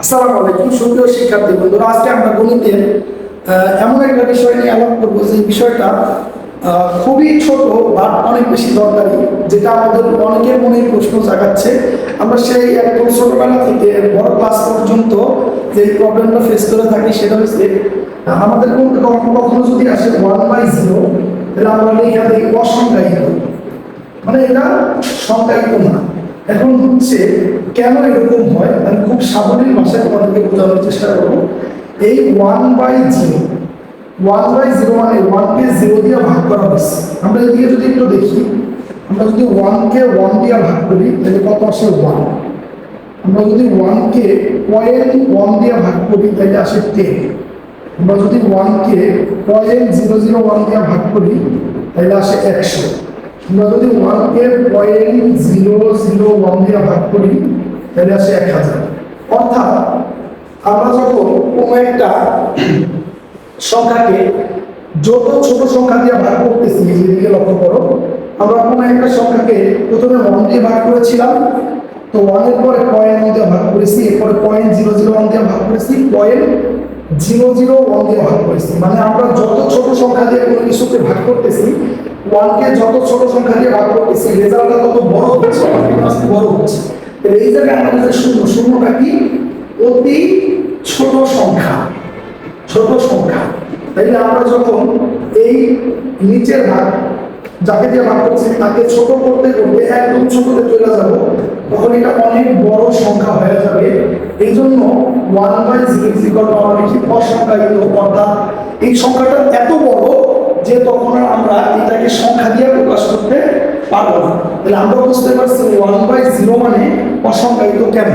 আসসালামু আলাইকুম সুপ্রিয় শিক্ষার্থী বন্ধুরা, আজকে আমরা গণিতের এমন একটা বিষয় নিয়ে আলাপ করবো যে বিষয়টা খুবই ছোট বা অনেক বেশি দরকারি, যেটা আমাদের অনেকের মনে প্রশ্ন জাগাচ্ছে। আমরা সেই একদম ছোটবেলা থেকে বড় ক্লাস পর্যন্ত যে প্রবলেমটা ফেস করে থাকি সেটা হচ্ছে আমাদের কখনো যদি আসে 1/0, তাহলে আমরা এখানে অসংখ্যায়িত, মানে এটা সংখ্যায়িত না। এখন হচ্ছে কেন এরকম হয়, আমি খুব সাবলীল ভাষায় তোমাদেরকে বোঝানোর চেষ্টা করবো। এই 1/0 মানে 1 কে 0 দিয়ে ভাগ করা হয়েছে। আমরা এদিকে যদি একটু দেখি, আমরা যদি 1 কে 1 দিয়ে ভাগ করি তাহলে কত আসে 1। আমরা যদি 1 কে 0.1 দিয়ে ভাগ করি তাহলে আসে 10। আমরা যদি 1 কে 0.001 দিয়ে ভাগ করি তাহলে আসে 100। আমরা যদি 1 কে 0.001 দিয়ে ভাগ করি তাহলে আসে 1000। অর্থাৎ আমরা যখন কোনো একটা সংখ্যাকে যত ছোট সংখ্যা দিয়ে ভাগ করতেছি, যেদিকে লক্ষ্য করো, আমরা কোনো একটা সংখ্যাকে প্রথমে 1 দিয়ে ভাগ করেছিলাম, তো 1 এর পরে 0.1 দিয়ে ভাগ করেছি, এরপরে 0.001 দিয়ে ভাগ করেছি, 0.001 দিয়ে ভাগ করেছি। মানে আমরা যত ছোট সংখ্যা দিয়ে কোনো কিছুকে ভাগ করতেছি, 1 কে যত ছোট সংখ্যা দিয়ে ভাগ করতেছি, রেজাল্টটা তত বড় হচ্ছে, বড় হচ্ছে। এই জায়গায় আমাদের শূন্যটা কি? অতি ছোট সংখ্যা, ছোট সংখ্যা। তাইলে আমরা যখন এই নিচের ভাগ যাকে দিয়ে ভাগ করছি তাকে ছোট করতে করতে একদম ছোটতে চলে যাব, তখন এটা অনেক বড় সংখ্যা হয়ে যাবে। এই জন্য 1/0 আমরা লিখি অসংখ্যায়িত, অর্থাৎ এই সংখ্যাটা এত বড় যে তখন আমরা এটাকে সংখ্যা দিয়ে প্রকাশ করতে পারবো না। তাহলে আমরা বুঝতে পারছি 1/0 মানে অসংখ্যায়িত। কেন?